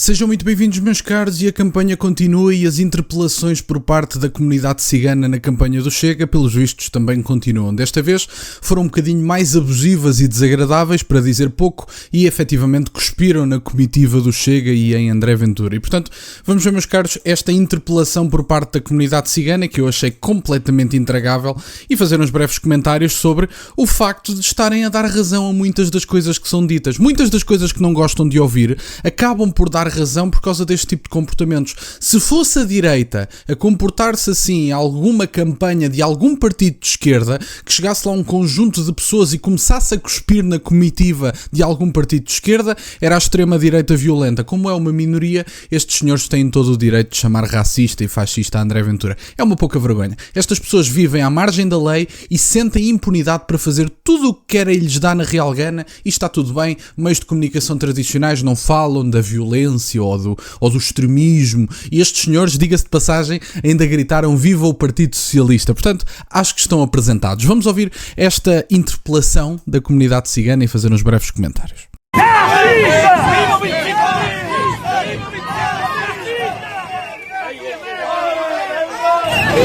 Sejam muito bem-vindos, meus caros, e a campanha continua e as interpelações por parte da comunidade cigana na campanha do Chega, pelos vistos, também continuam. Desta vez foram um bocadinho mais abusivas e desagradáveis, para dizer pouco, e efetivamente cuspiram na comitiva do Chega e em André Ventura. E portanto, vamos ver, meus caros, esta interpelação por parte da comunidade cigana, que eu achei completamente intragável, e fazer uns breves comentários sobre o facto de estarem a dar razão a muitas das coisas que são ditas. Muitas das coisas que não gostam de ouvir acabam por dar razão por causa deste tipo de comportamentos. Se fosse a direita a comportar-se assim em alguma campanha de algum partido de esquerda, que chegasse lá um conjunto de pessoas e começasse a cuspir na comitiva de algum partido de esquerda, era a extrema-direita violenta. Como é uma minoria, estes senhores têm todo o direito de chamar racista e fascista a André Ventura. É uma pouca vergonha. Estas pessoas vivem à margem da lei e sentem impunidade para fazer tudo o que querem lhes dar na real gana, e está tudo bem. Meios de comunicação tradicionais não falam da violência ou do extremismo, e estes senhores, diga-se de passagem, ainda gritaram viva o Partido Socialista. Portanto, acho que estão apresentados. Vamos ouvir esta interpelação da comunidade cigana e fazer uns breves comentários.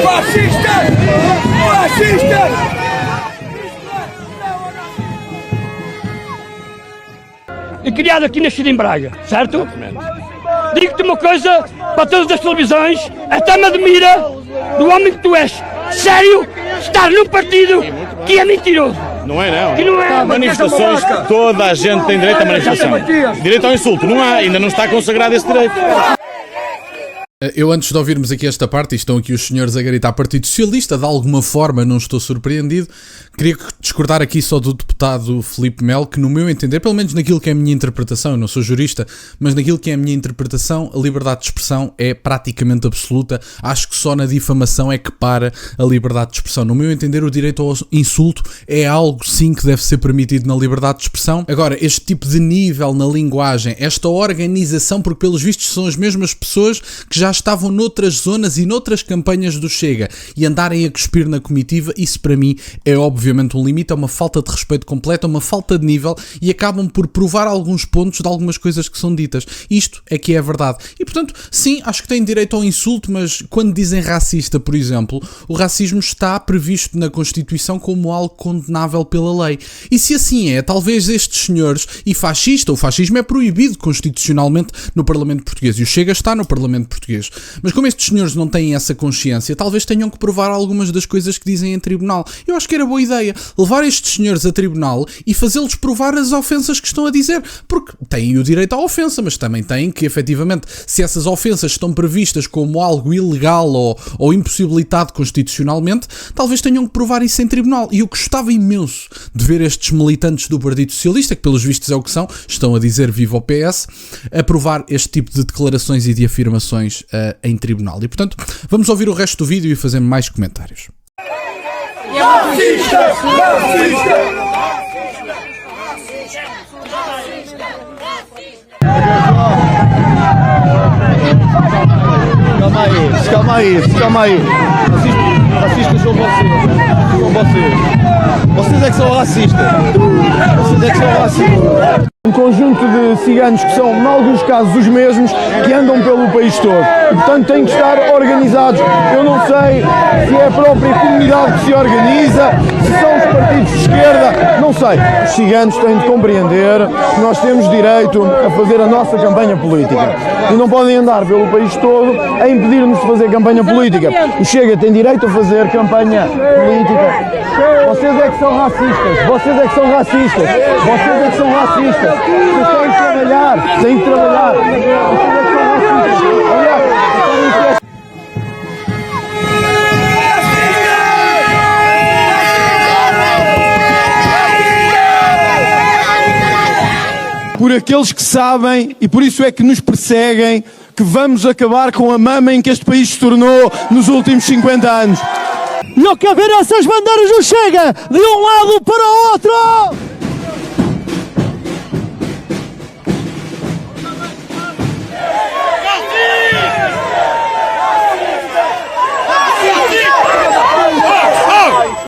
Fascista! Fascista! E criado aqui nascido em Braga, certo? Digo-te uma coisa para todas as televisões, até me admira do homem que tu és. Sério, estar num partido que é mentiroso. Não é, não. Que não é. Manifestações, toda a gente tem direito à manifestação. Direito ao insulto, não há, ainda não está consagrado esse direito. Eu, antes de ouvirmos aqui esta parte, e estão aqui os senhores a gritar Partido Socialista, de alguma forma não estou surpreendido, queria discordar aqui só do deputado Filipe Melo, que no meu entender, pelo menos naquilo que é a minha interpretação, eu não sou jurista, mas naquilo que é a minha interpretação, a liberdade de expressão é praticamente absoluta. Acho que só na difamação é que para a liberdade de expressão. No meu entender, o direito ao insulto é algo, sim, que deve ser permitido na liberdade de expressão. Agora, este tipo de nível na linguagem, esta organização, porque pelos vistos são as mesmas pessoas que já estavam noutras zonas e noutras campanhas do Chega, e andarem a cuspir na comitiva, isso para mim é obviamente um limite, é uma falta de respeito completa, uma falta de nível, e acabam por provar alguns pontos de algumas coisas que são ditas. Isto é que é verdade. E portanto, sim, acho que têm direito ao insulto, mas quando dizem racista, por exemplo, o racismo está previsto na Constituição como algo condenável pela lei. E se assim é, talvez estes senhores, e fascista, o fascismo é proibido constitucionalmente no Parlamento Português, e o Chega está no Parlamento Português. Mas como estes senhores não têm essa consciência, talvez tenham que provar algumas das coisas que dizem em tribunal. Eu acho que era boa ideia levar estes senhores a tribunal e fazê-los provar as ofensas que estão a dizer, porque têm o direito à ofensa, mas também têm que, efetivamente, se essas ofensas estão previstas como algo ilegal ou impossibilitado constitucionalmente, talvez tenham que provar isso em tribunal. E eu gostava imenso de ver estes militantes do Partido Socialista, que pelos vistos é o que são, estão a dizer viva o PS, a provar este tipo de declarações e de afirmações em tribunal. E portanto, vamos ouvir o resto do vídeo e fazer mais comentários. Fascista! Fascista! Calma aí. Racistas são vocês. Vocês é que são racistas. Um conjunto de ciganos que são, em alguns casos, os mesmos que andam pelo país todo. E, portanto, têm que estar organizados. Eu não sei se é a própria comunidade que se organiza, se são os partidos de esquerda, não sei. Os ciganos têm de compreender que nós temos direito a fazer a nossa campanha política. E não podem andar pelo país todo a impedir-nos de fazer campanha política. O Chega tem direito a fazer campanha política. Vocês é que são racistas. Vocês é que são racistas. Vocês têm que trabalhar. Vocês é que são racistas. Aliás, por aqueles que sabem, e por isso é que nos perseguem, que vamos acabar com a mama em que este país se tornou nos últimos 50 anos. Eu quero ver essas bandeiras do Chega de um lado para o outro!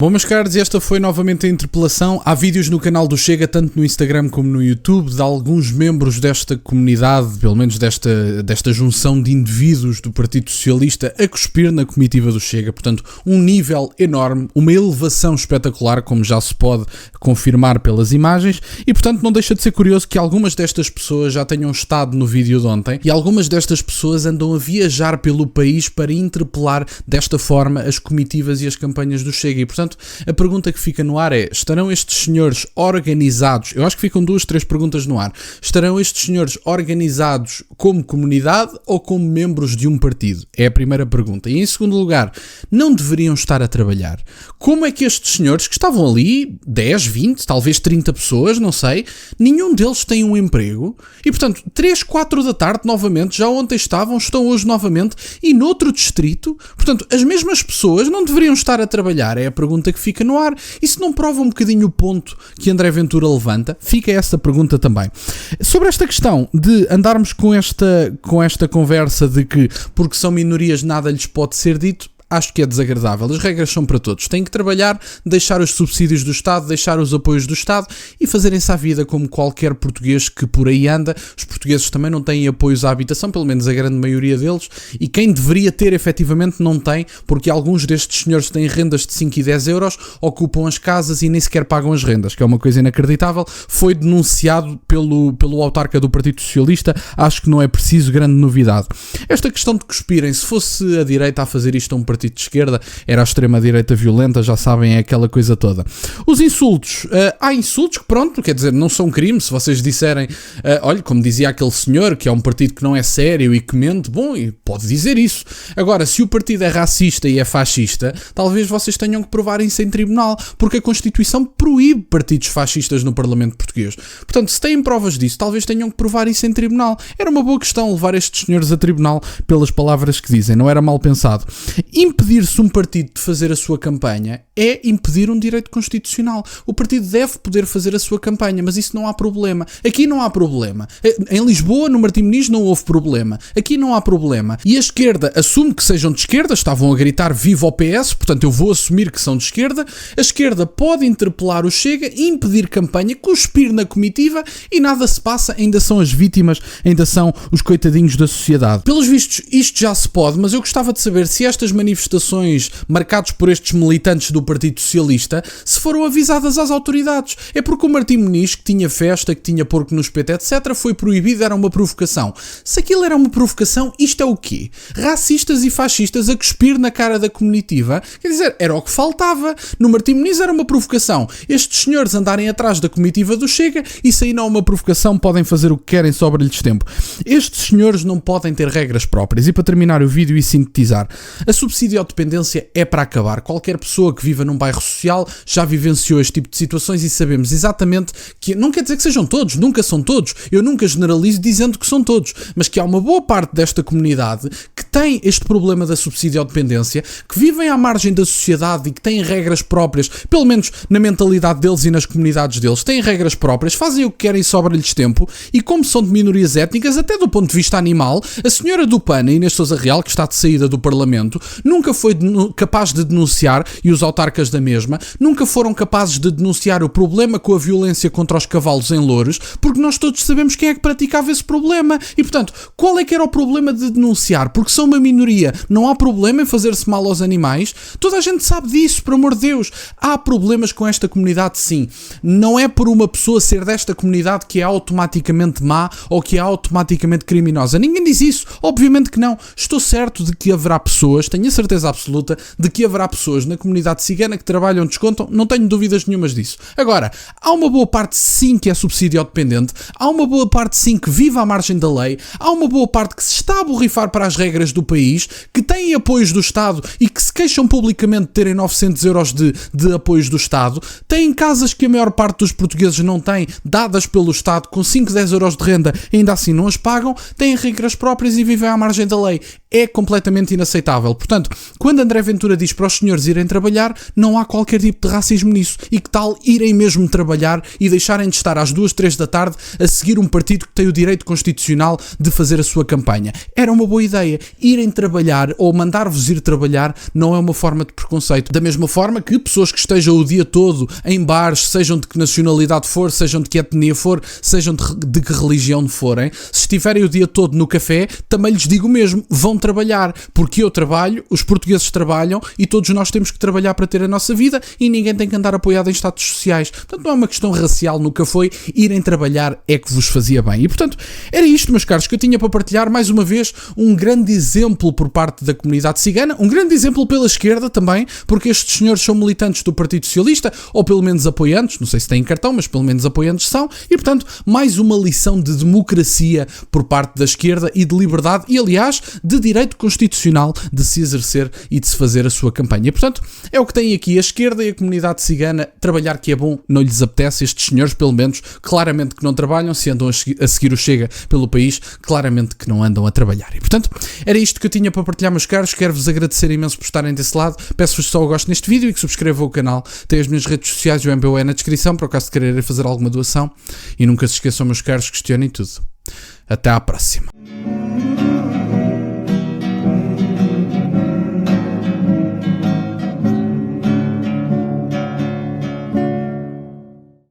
Bom, meus caros, esta foi novamente a interpelação. Há vídeos no canal do Chega, tanto no Instagram como no YouTube, de alguns membros desta comunidade, pelo menos desta junção de indivíduos do Partido Socialista, a cuspir na comitiva do Chega. Portanto, um nível enorme, uma elevação espetacular, como já se pode confirmar pelas imagens, e portanto não deixa de ser curioso que algumas destas pessoas já tenham estado no vídeo de ontem, e algumas destas pessoas andam a viajar pelo país para interpelar desta forma as comitivas e as campanhas do Chega. E portanto, a pergunta que fica no ar é: estarão estes senhores organizados? Eu acho que ficam 2, 3 perguntas no ar. Estarão estes senhores organizados como comunidade ou como membros de um partido? É a primeira pergunta. E em segundo lugar, não deveriam estar a trabalhar? Como é que estes senhores, que estavam ali, 10, 20, talvez 30 pessoas, não sei, nenhum deles tem um emprego? E portanto, 3, 4 da tarde, novamente, já ontem estavam, estão hoje novamente, e noutro distrito, portanto, as mesmas pessoas não deveriam estar a trabalhar? É a pergunta que fica no ar. Isso não prova um bocadinho o ponto que André Ventura levanta? Fica essa pergunta também. Sobre esta questão de andarmos com esta conversa de que porque são minorias nada lhes pode ser dito, acho que é desagradável. As regras são para todos. Têm que trabalhar, deixar os subsídios do Estado, deixar os apoios do Estado e fazerem-se à vida como qualquer português que por aí anda. Os portugueses também não têm apoios à habitação, pelo menos a grande maioria deles, e quem deveria ter efetivamente não tem, porque alguns destes senhores têm rendas de 5 e 10 euros, ocupam as casas e nem sequer pagam as rendas, que é uma coisa inacreditável. Foi denunciado pelo autarca do Partido Socialista. Acho que não é preciso grande novidade. Esta questão de cuspirem, se fosse a direita a fazer isto a um partido de esquerda, era a extrema-direita violenta, já sabem, é aquela coisa toda. Os insultos, há insultos que, pronto, quer dizer, não são crime. Se vocês disserem, olha, como dizia aquele senhor, que é um partido que não é sério e que mente, bom, e pode dizer isso. Agora, se o partido é racista e é fascista, talvez vocês tenham que provar isso em tribunal, porque a Constituição proíbe partidos fascistas no Parlamento português. Portanto, se têm provas disso, talvez tenham que provar isso em tribunal. Era uma boa questão levar estes senhores a tribunal pelas palavras que dizem, não era mal pensado. Impedir-se um partido de fazer a sua campanha é impedir um direito constitucional. O partido deve poder fazer a sua campanha, mas isso não há problema. Aqui não há problema. Em Lisboa, no Martim Moniz, não houve problema. Aqui não há problema. E a esquerda assume que sejam de esquerda, estavam a gritar viva o PS, portanto eu vou assumir que são de esquerda. A esquerda pode interpelar o Chega, impedir campanha, cuspir na comitiva e nada se passa, ainda são as vítimas, ainda são os coitadinhos da sociedade. Pelos vistos, isto já se pode, mas eu gostava de saber se estas manifestações marcadas por estes militantes do Partido Socialista se foram avisadas às autoridades. É porque o Martim Moniz, que tinha festa, que tinha porco no espeto, etc., foi proibido, era uma provocação. Se aquilo era uma provocação, isto é o quê? Racistas e fascistas a cuspir na cara da comitiva? Quer dizer, era o que faltava. No Martim Moniz era uma provocação. Estes senhores andarem atrás da comitiva do Chega, isso aí não é uma provocação, podem fazer o que querem, sobra-lhes tempo. Estes senhores não podem ter regras próprias. E para terminar o vídeo e sintetizar, a subsidiodependência é para acabar. Qualquer pessoa que viva num bairro social já vivenciou este tipo de situações e sabemos exatamente que, não quer dizer que sejam todos, nunca são todos, eu nunca generalizo dizendo que são todos, mas que há uma boa parte desta comunidade que tem este problema da subsidiodependência, que vivem à margem da sociedade e que têm regras próprias, pelo menos na mentalidade deles e nas comunidades deles, têm regras próprias, fazem o que querem e sobra-lhes tempo, e como são de minorias étnicas, até do ponto de vista animal, a senhora do PAN, Inês Sousa Real, que está de saída do Parlamento, nunca foi capaz de denunciar, e os autarcas da mesma, nunca foram capazes de denunciar o problema com a violência contra os cavalos em Loures, porque nós todos sabemos quem é que praticava esse problema. E portanto, qual é que era o problema de denunciar? Porque são uma minoria, não há problema em fazer-se mal aos animais? Toda a gente sabe disso, por amor de Deus. Há problemas com esta comunidade, sim. Não é por uma pessoa ser desta comunidade que é automaticamente má ou que é automaticamente criminosa. Ninguém diz isso. Obviamente que não. Estou certo de que haverá pessoas, tenho a certeza absoluta, de que haverá pessoas na comunidade cigana que trabalham, descontam, não tenho dúvidas nenhumas disso. Agora, há uma boa parte sim que é subsidiodependente, há uma boa parte sim que vive à margem da lei, há uma boa parte que se está a borrifar para as regras do país, que tem apoios do Estado e que se queixam publicamente de terem 900 euros de apoios do Estado, têm casas que a maior parte dos portugueses não tem, dadas pelo Estado, com 5, 10 euros de renda, ainda assim não as pagam, têm regras próprias e vivem à margem da lei. é completamente inaceitável. Portanto, quando André Ventura diz para os senhores irem trabalhar, não há qualquer tipo de racismo nisso. E que tal irem mesmo trabalhar e deixarem de estar às 2, 3 da tarde a seguir um partido que tem o direito constitucional de fazer a sua campanha? Era uma boa ideia. Irem trabalhar ou mandar-vos ir trabalhar não é uma forma de preconceito. Da mesma forma que pessoas que estejam o dia todo em bares, sejam de que nacionalidade for, sejam de que etnia for, sejam de que religião forem, se estiverem o dia todo no café, também lhes digo o mesmo, vão trabalhar, porque eu trabalho, os portugueses trabalham e todos nós temos que trabalhar para ter a nossa vida e ninguém tem que andar apoiado em status sociais. Portanto, não é uma questão racial, nunca foi. Irem trabalhar é que vos fazia bem. E, portanto, era isto, meus caros, que eu tinha para partilhar. Mais uma vez, um grande exemplo por parte da comunidade cigana, um grande exemplo pela esquerda também, porque estes senhores são militantes do Partido Socialista, ou pelo menos apoiantes, não sei se têm cartão, mas pelo menos apoiantes são, e, portanto, mais uma lição de democracia por parte da esquerda e de liberdade e, aliás, de direito constitucional de se exercer e de se fazer a sua campanha. E, portanto, é o que tem aqui a esquerda e a comunidade cigana. Trabalhar que é bom, não lhes apetece. Estes senhores, pelo menos, claramente que não trabalham. Se andam a seguir o Chega pelo país, claramente que não andam a trabalhar. E, portanto, era isto que eu tinha para partilhar, meus caros. Quero-vos agradecer imenso por estarem desse lado. Peço-vos só o gosto neste vídeo e que subscrevam o canal. Tem as minhas redes sociais e o MBOE na descrição, para o caso de quererem fazer alguma doação. E nunca se esqueçam, meus caros, questionem tudo. Até à próxima.